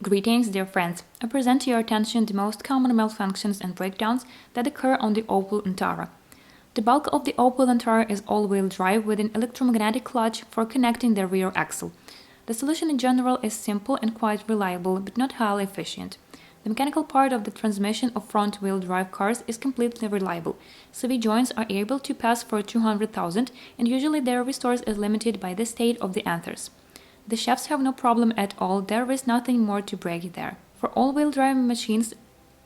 Greetings, dear friends. I present to your attention the most common malfunctions and breakdowns that occur on the Opel Antara. The bulk of the Opel Antara is all-wheel drive with an electromagnetic clutch for connecting the rear axle. The solution in general is simple and quite reliable, but not highly efficient. The mechanical part of the transmission of front-wheel drive cars is completely reliable. CV joints are able to pass for 200,000, and usually their restores is limited by the state of the anthers. The shafts have no problem at all, there is nothing more to break there. For all-wheel drive machines,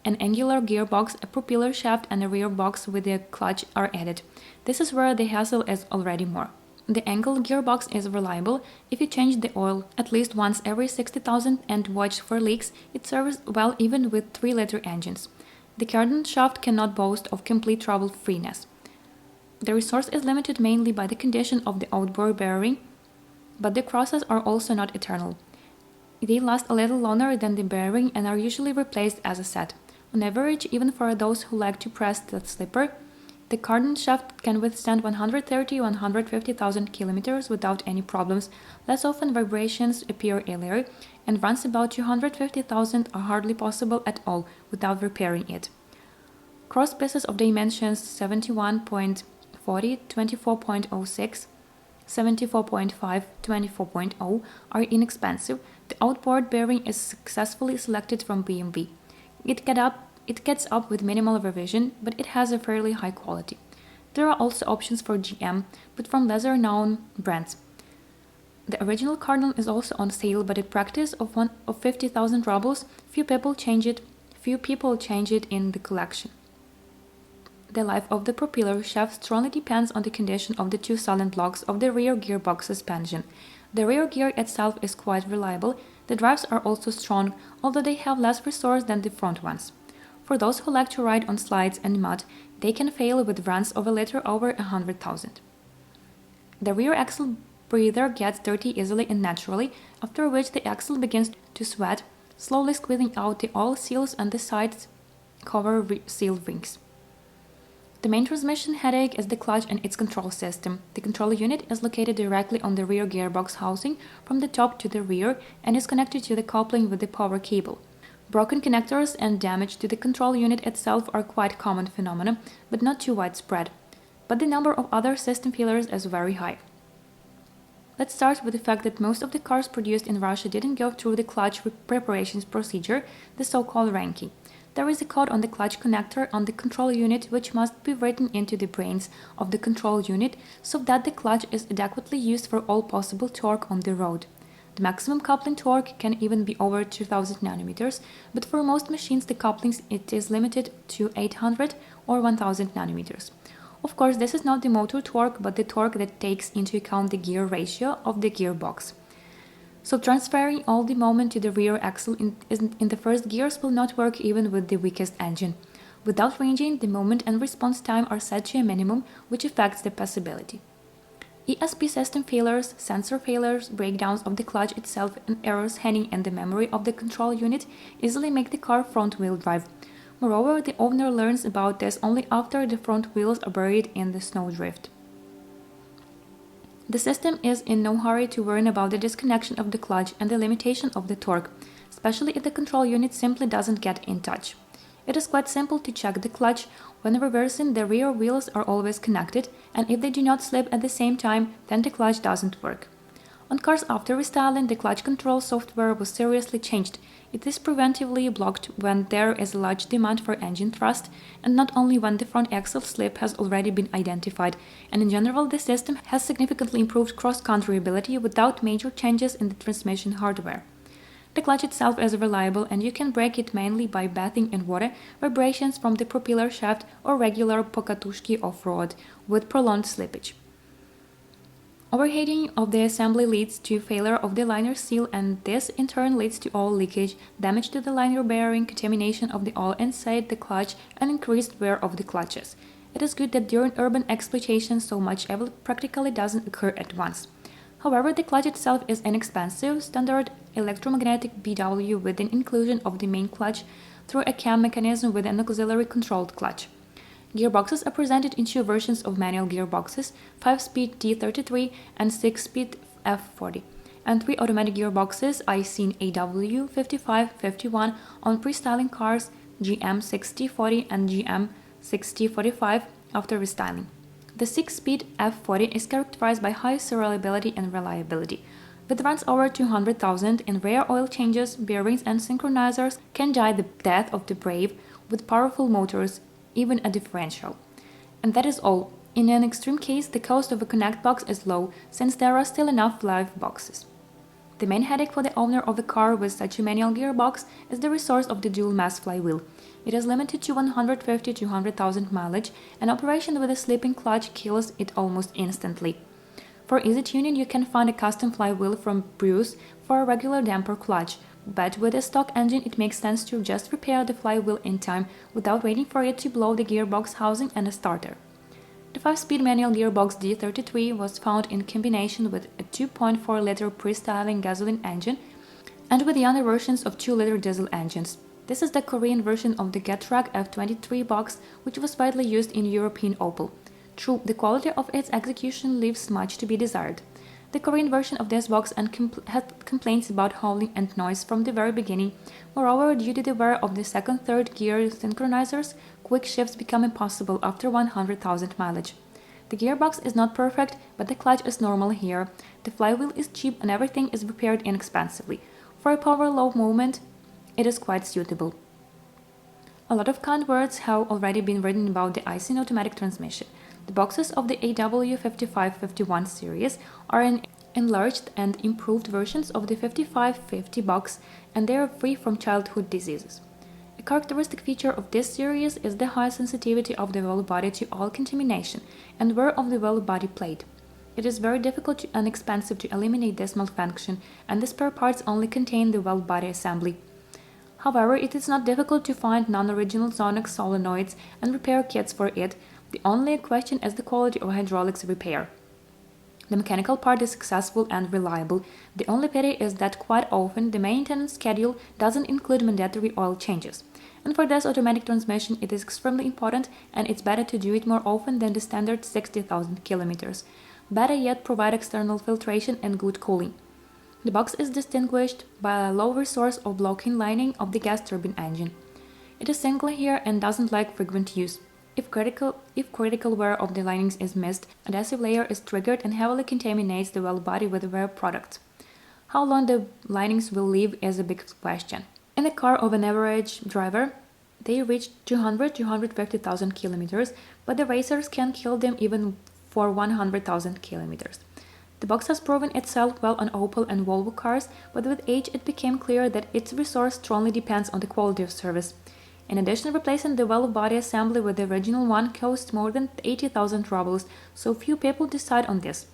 an angular gearbox, a propeller shaft and a rear box with a clutch are added. This is where the hassle is already more. The angled gearbox is reliable. If you change the oil at least once every 60,000 and watch for leaks, it serves well even with 3-liter engines. The Cardan shaft cannot boast of complete trouble-freeness. The resource is limited mainly by the condition of the outboard bearing, but the crosses are also not eternal. They last a little longer than the bearing and are usually replaced as a set. On average, even for those who like to press the slipper, the Cardan shaft can withstand 130–150,000 kilometers without any problems. Less often vibrations appear earlier, and runs about 250,000 are hardly possible at all without repairing it. Cross pieces of dimensions 71.40, 24.06, 74.5, 24.0 are inexpensive. The outboard bearing is successfully selected from BMW. It gets up with minimal revision, but it has a fairly high quality. There are also options for GM, but from lesser known brands. The original Cardan is also on sale, but at practice of 50,000 rubles, few people change it in the collection. The life of the propeller shaft strongly depends on the condition of the two silent locks of the rear gearbox suspension. The rear gear itself is quite reliable. The drives are also strong, although they have less resource than the front ones. For those who like to ride on slides and mud, they can fail with runs of a little over 100,000. The rear axle breather gets dirty easily and naturally, after which the axle begins to sweat, slowly squeezing out the oil seals and the side cover seal rings. The main transmission headache is the clutch and its control system. The control unit is located directly on the rear gearbox housing from the top to the rear and is connected to the coupling with the power cable. Broken connectors and damage to the control unit itself are quite common phenomena, but not too widespread. But the number of other system failures is very high. Let's start with the fact that most of the cars produced in Russia didn't go through the clutch preparations procedure, the so-called ranking. There is a code on the clutch connector on the control unit which must be written into the brains of the control unit so that the clutch is adequately used for all possible torque on the road. The maximum coupling torque can even be over 2000 nanometers, but for most machines the couplings it is limited to 800 or 1000 nanometers. Of course, this is not the motor torque, but the torque that takes into account the gear ratio of the gearbox. So transferring all the moment to the rear axle in the first gears will not work even with the weakest engine. Without ranging, the moment and response time are set to a minimum, which affects the passability. ESP system failures, sensor failures, breakdowns of the clutch itself and errors hanging in the memory of the control unit easily make the car front-wheel drive. Moreover, the owner learns about this only after the front wheels are buried in the snowdrift. The system is in no hurry to warn about the disconnection of the clutch and the limitation of the torque, especially if the control unit simply doesn't get in touch. It is quite simple to check the clutch. When reversing, the rear wheels are always connected, and if they do not slip at the same time, then the clutch doesn't work. On cars after restyling, the clutch control software was seriously changed. It is preventively blocked when there is a large demand for engine thrust, and not only when the front axle slip has already been identified, and in general the system has significantly improved cross-country ability without major changes in the transmission hardware. The clutch itself is reliable and you can break it mainly by bathing in water, vibrations from the propeller shaft or regular pokatushki off-road with prolonged slippage. Overheating of the assembly leads to failure of the liner seal, and this in turn leads to oil leakage, damage to the liner bearing, contamination of the oil inside the clutch, and increased wear of the clutches. It is good that during urban exploitation so much evil practically doesn't occur at once. However, the clutch itself is inexpensive, standard electromagnetic BW with an inclusion of the main clutch through a cam mechanism with an auxiliary controlled clutch. Gearboxes are presented in two versions of manual gearboxes, 5-speed T33 and 6-speed F40. and 3 automatic gearboxes I seen AW 5551 on pre-styling cars GM 6040 and GM 6045 after restyling. The 6-speed F40 is characterized by high reliability and reliability. With runs over 200,000 in rare oil changes, bearings and synchronizers can die the death of the brave with powerful motors, even a differential. And that is all. In an extreme case, the cost of a connect box is low, since there are still enough live boxes. The main headache for the owner of a car with such a manual gearbox is the resource of the dual-mass flywheel. It is limited to 150–200,000 mileage, and operation with a slipping clutch kills it almost instantly. For easy tuning, you can find a custom flywheel from Bruce for a regular damper clutch, but with a stock engine it makes sense to just repair the flywheel in time without waiting for it to blow the gearbox housing and a starter. The 5-speed manual gearbox D33 was found in combination with a 2.4-liter pre-styling gasoline engine and with younger versions of 2-liter diesel engines. This is the Korean version of the Getrack F23 box, which was widely used in European Opel. True, the quality of its execution leaves much to be desired. The Korean version of this box had complaints about howling and noise from the very beginning. Moreover, due to the wear of the second-third gear synchronizers, quick shifts become impossible after 100,000 mileage. The gearbox is not perfect, but the clutch is normal here. The flywheel is cheap and everything is repaired inexpensively. For a power-low movement, it is quite suitable. A lot of kind words have already been written about the Aisin automatic transmission. The boxes of the AW5551 series are enlarged and improved versions of the 5550 box, and they are free from childhood diseases. A characteristic feature of this series is the high sensitivity of the valve body to oil contamination and wear of the valve body plate. It is very difficult and expensive to eliminate this malfunction, and the spare parts only contain the valve body assembly. However, it is not difficult to find non-original Zonex solenoids and repair kits for it. The only question is the quality of hydraulics repair. The mechanical part is successful and reliable. The only pity is that quite often the maintenance schedule doesn't include mandatory oil changes. And for this automatic transmission it is extremely important, and it's better to do it more often than the standard 60,000 kilometers. Better yet, provide external filtration and good cooling. The box is distinguished by a low resource of block-in lining of the gas turbine engine. It is single here and doesn't like frequent use. If critical wear of the linings is missed, a adhesive layer is triggered and heavily contaminates the valve body with wear products. How long the linings will live is a big question. In a car of an average driver, they reach 200–250,000 kilometers, but the racers can kill them even for 100,000 kilometers. The box has proven itself well on Opel and Volvo cars, but with age it became clear that its resource strongly depends on the quality of service. In addition, replacing the valve body assembly with the original one costs more than 80,000 rubles, so few people decide on this.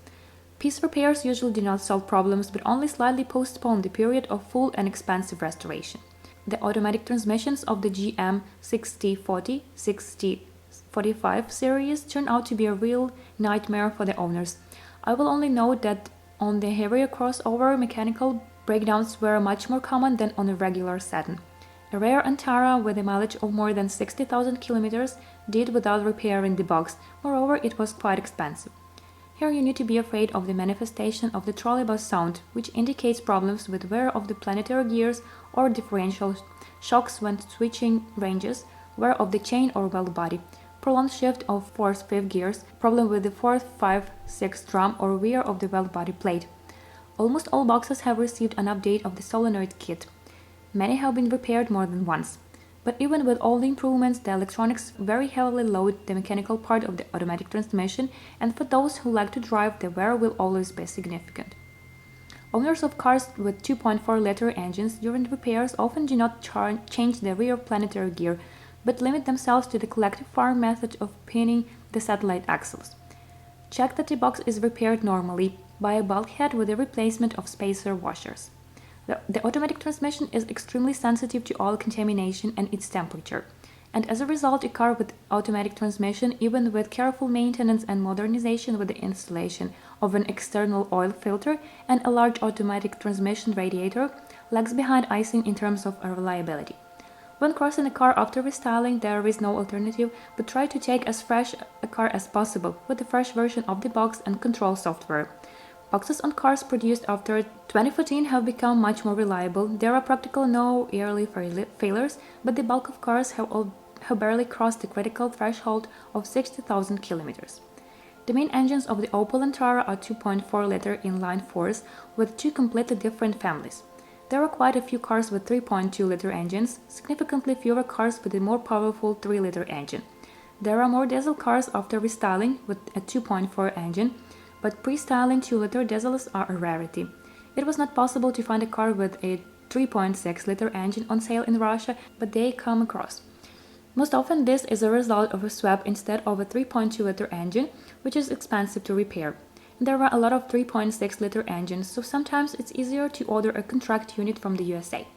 Piece repairs usually do not solve problems, but only slightly postpone the period of full and expensive restoration. The automatic transmissions of the GM 6040, 6045 series turn out to be a real nightmare for the owners. I will only note that on the heavier crossover, mechanical breakdowns were much more common than on a regular sedan. A rare Antara with a mileage of more than 60,000 kilometers did without repairing the box. Moreover, it was quite expensive. Here you need to be afraid of the manifestation of the trolleybus sound, which indicates problems with wear of the planetary gears or differential shocks when switching ranges, wear of the chain or valve body, prolonged shift of 4th–5th gears, problem with the 4th, 5th, 6th drum or wear of the valve body plate. Almost all boxes have received an update of the solenoid kit. Many have been repaired more than once. But even with all the improvements, the electronics very heavily load the mechanical part of the automatic transmission, and for those who like to drive, the wear will always be significant. Owners of cars with 2.4-liter engines during repairs often do not change the rear planetary gear, but limit themselves to the collective farm method of pinning the satellite axles. Check that the box is repaired normally by a bulkhead with a replacement of spacer washers. The automatic transmission is extremely sensitive to oil contamination and its temperature, and as a result a car with automatic transmission, even with careful maintenance and modernization with the installation of an external oil filter and a large automatic transmission radiator, lags behind Aisin in terms of reliability. When crossing a car after restyling, there is no alternative but try to take as fresh a car as possible with a fresh version of the box and control software. Boxes on cars produced after 2014 have become much more reliable. There are practically no yearly failures, but the bulk of cars have barely crossed the critical threshold of 60,000 kilometers. The main engines of the Opel Antara are 2.4-liter inline-fours with two completely different families. There are quite a few cars with 3.2-liter engines, significantly fewer cars with a more powerful 3-liter engine. There are more diesel cars after restyling with a 2.4 engine, but pre-styling 2-liter diesels are a rarity. It was not possible to find a car with a 3.6-liter engine on sale in Russia, but they come across. Most often this is a result of a swap instead of a 3.2-liter engine, which is expensive to repair. There are a lot of 3.6-liter engines, so sometimes it's easier to order a contract unit from the USA.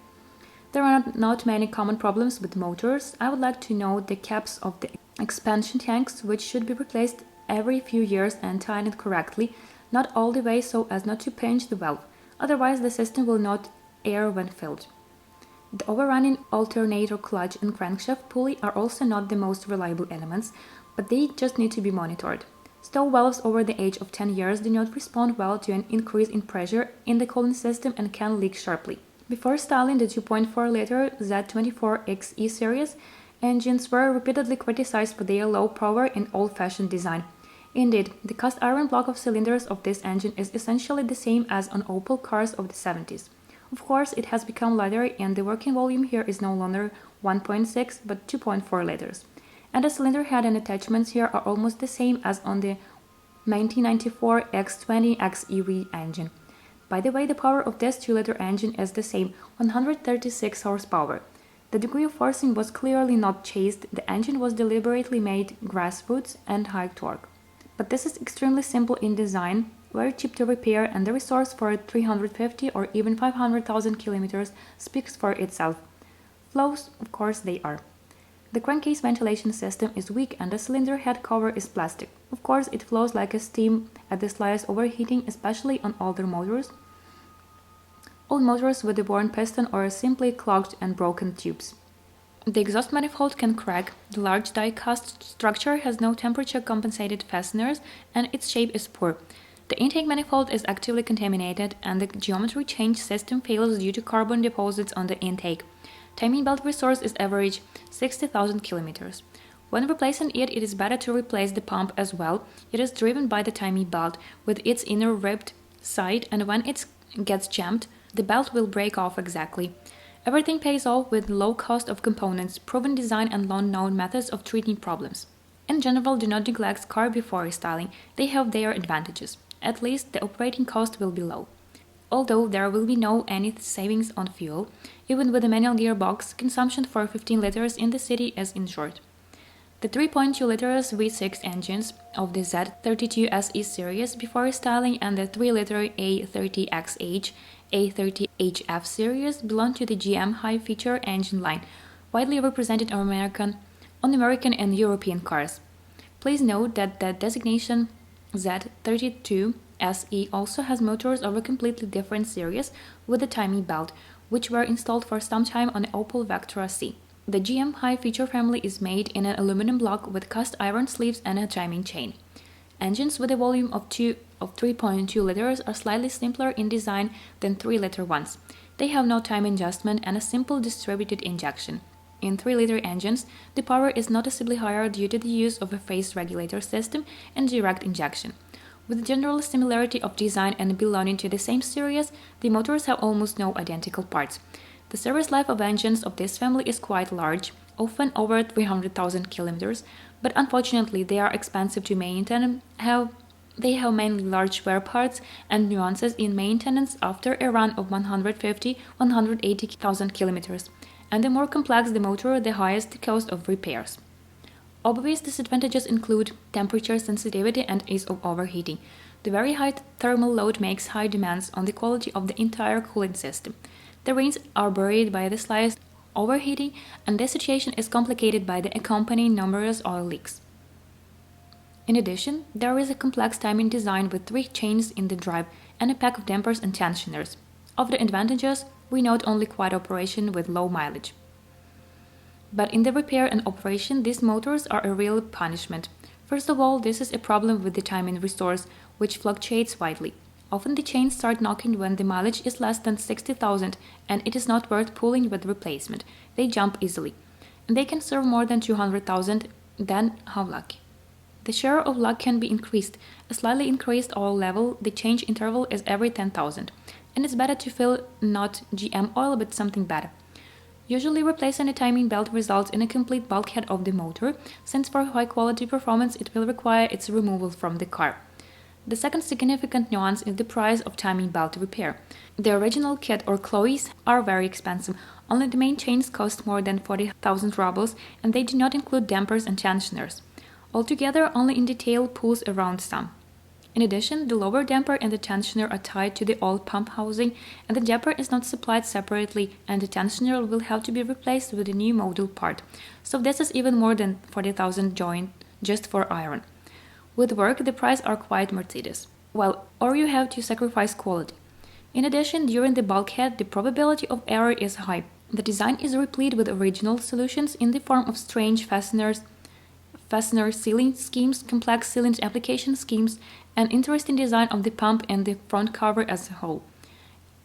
There are not many common problems with motors. I would like to note the caps of the expansion tanks, which should be replaced every few years and tightened correctly, not all the way so as not to pinch the valve, otherwise the system will not air when filled. The overrunning alternator clutch and crankshaft pulley are also not the most reliable elements, but they just need to be monitored. Stove valves over the age of 10 years do not respond well to an increase in pressure in the cooling system and can leak sharply. Before styling the 2.4-liter Z24XE series, engines were repeatedly criticized for their low power and old-fashioned design. Indeed, the cast iron block of cylinders of this engine is essentially the same as on Opel cars of the 70s. Of course, it has become lighter and the working volume here is no longer 1.6 but 2.4 liters. And the cylinder head and attachments here are almost the same as on the 1994 X20 XEV engine. By the way, the power of this 2-liter engine is the same, 136 horsepower. The degree of forcing was clearly not chased, the engine was deliberately made grassroots and high torque. But this is extremely simple in design, very cheap to repair, and the resource for 350 or even 500,000 kilometers speaks for itself. Flaws, of course, they are. The crankcase ventilation system is weak and the cylinder head cover is plastic. Of course, it flows like a steam at the slightest overheating, especially on older motors. Old motors with a worn piston or simply clogged and broken tubes. The exhaust manifold can crack, the large die-cast structure has no temperature-compensated fasteners, and its shape is poor. The intake manifold is actively contaminated, and the geometry change system fails due to carbon deposits on the intake. Timing belt resource is average 60,000 kilometers. When replacing it, it is better to replace the pump as well. It is driven by the timing belt with its inner ribbed side, and when it gets jammed, the belt will break off exactly. Everything pays off with low cost of components, proven design and long-known methods of treating problems. In general, do not neglect car before restyling. They have their advantages. At least the operating cost will be low. Although there will be no any savings on fuel, even with a manual gearbox, consumption for 15 liters in the city is insured. The 3.2 liters V6 engines of the Z32 SE series before restyling and the 3 liter A30XH, A30HF series belong to the GM high-feature engine line, widely represented on American and European cars. Please note that the designation Z32 SE also has motors of a completely different series with a timing belt, which were installed for some time on the Opel Vectra C. The GM high-feature family is made in an aluminum block with cast iron sleeves and a timing chain. Engines with a volume of 3.2 liters are slightly simpler in design than 3-liter ones. They have no time adjustment and a simple distributed injection. In 3-liter engines, the power is noticeably higher due to the use of a phase regulator system and direct injection. With the general similarity of design and belonging to the same series, the motors have almost no identical parts. The service life of engines of this family is quite large, often over 300,000 kilometers, but unfortunately they are expensive to maintain. They have mainly large wear parts and nuances in maintenance after a run of 150–180,000 kilometers, and the more complex the motor, the highest the cost of repairs. Obvious disadvantages include temperature sensitivity and ease of overheating. The very high thermal load makes high demands on the quality of the entire cooling system. The rings are buried by the slightest overheating, and the situation is complicated by the accompanying numerous oil leaks. In addition, there is a complex timing design with 3 chains in the drive and a pack of dampers and tensioners. Of the advantages, we note only quiet operation with low mileage. But in the repair and operation, these motors are a real punishment. First of all, this is a problem with the timing resource, which fluctuates widely. Often the chains start knocking when the mileage is less than 60,000 and it is not worth pulling with replacement. They jump easily. And they can serve more than 200,000, then how lucky. The share of luck can be increased. A slightly increased oil level, the change interval is every 10,000. And it's better to fill not GM oil but something better. Usually replacing a timing belt results in a complete bulkhead of the motor, since for high quality performance it will require its removal from the car. The second significant nuance is the price of timing belt repair. The original kit or Chloe's are very expensive. Only the main chains cost more than 40,000 rubles and they do not include dampers and tensioners. Altogether, only in detail pulls around some. In addition, the lower damper and the tensioner are tied to the oil pump housing, and the damper is not supplied separately, and the tensioner will have to be replaced with a new model part. So this is even more than 40,000 joint just for iron. With work, the price are quite Mercedes. Well, or you have to sacrifice quality. In addition, during the bulkhead, the probability of error is high. The design is replete with original solutions in the form of strange fastener sealing schemes, complex sealing application schemes, and interesting design of the pump and the front cover as a whole.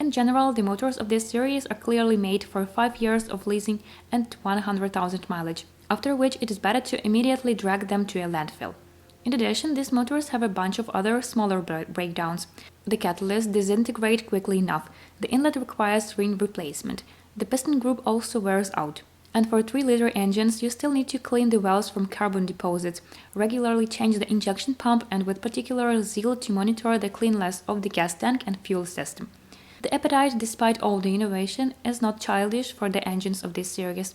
In general, the motors of this series are clearly made for 5 years of leasing and 100,000 mileage, after which it is better to immediately drag them to a landfill. In addition, these motors have a bunch of other smaller breakdowns. The catalyst disintegrates quickly enough, the inlet requires ring replacement, the piston group also wears out. And for 3-liter engines, you still need to clean the wells from carbon deposits, regularly change the injection pump, and with particular zeal to monitor the cleanliness of the gas tank and fuel system. The appetite, despite all the innovation, is not childish for the engines of this series.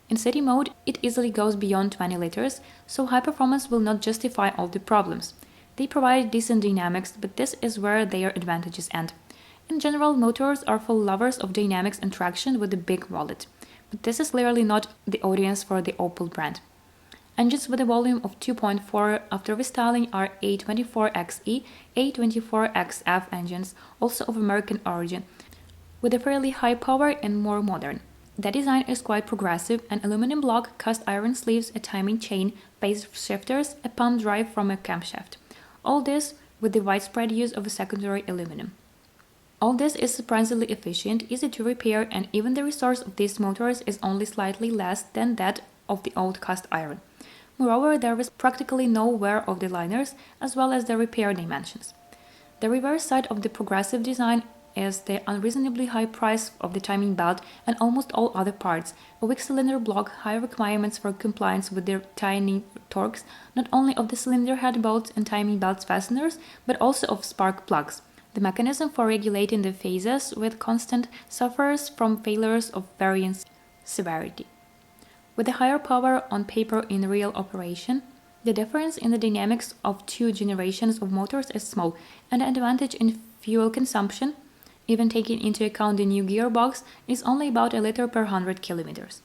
In city mode, it easily goes beyond 20 liters, so high performance will not justify all the problems. They provide decent dynamics, but this is where their advantages end. In general, motors are for lovers of dynamics and traction with a big wallet. But this is clearly not the audience for the Opel brand. Engines with a volume of 2.4 after restyling are A24XE, A24XF engines, also of American origin, with a fairly high power and more modern. The design is quite progressive: an aluminum block, cast iron sleeves, a timing chain, pace shifters, a pump drive from a camshaft. All this with the widespread use of a secondary aluminum. All this is surprisingly efficient, easy to repair, and even the resource of these motors is only slightly less than that of the old cast iron. Moreover, there is practically no wear of the liners, as well as the repair dimensions. The reverse side of the progressive design is the unreasonably high price of the timing belt and almost all other parts: a weak cylinder block, high requirements for compliance with the tiny torques, not only of the cylinder head bolts and timing belts fasteners, but also of spark plugs. The mechanism for regulating the phases with constant suffers from failures of varying severity. With the higher power on paper in real operation, the difference in the dynamics of 2 generations of motors is small, and the advantage in fuel consumption, even taking into account the new gearbox, is only about a liter per 100 kilometers.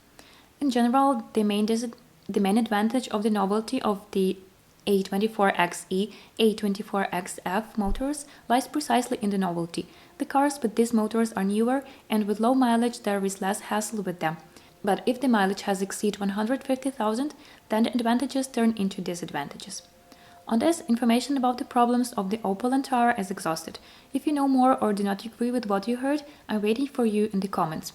In general, the main advantage of the novelty of the A24XE, A24XF motors lies precisely in the novelty. The cars with these motors are newer, and with low mileage there is less hassle with them. But if the mileage has exceeded 150,000, then the advantages turn into disadvantages. On this, information about the problems of the Opel Antara is exhausted. If you know more or do not agree with what you heard, I'm waiting for you in the comments.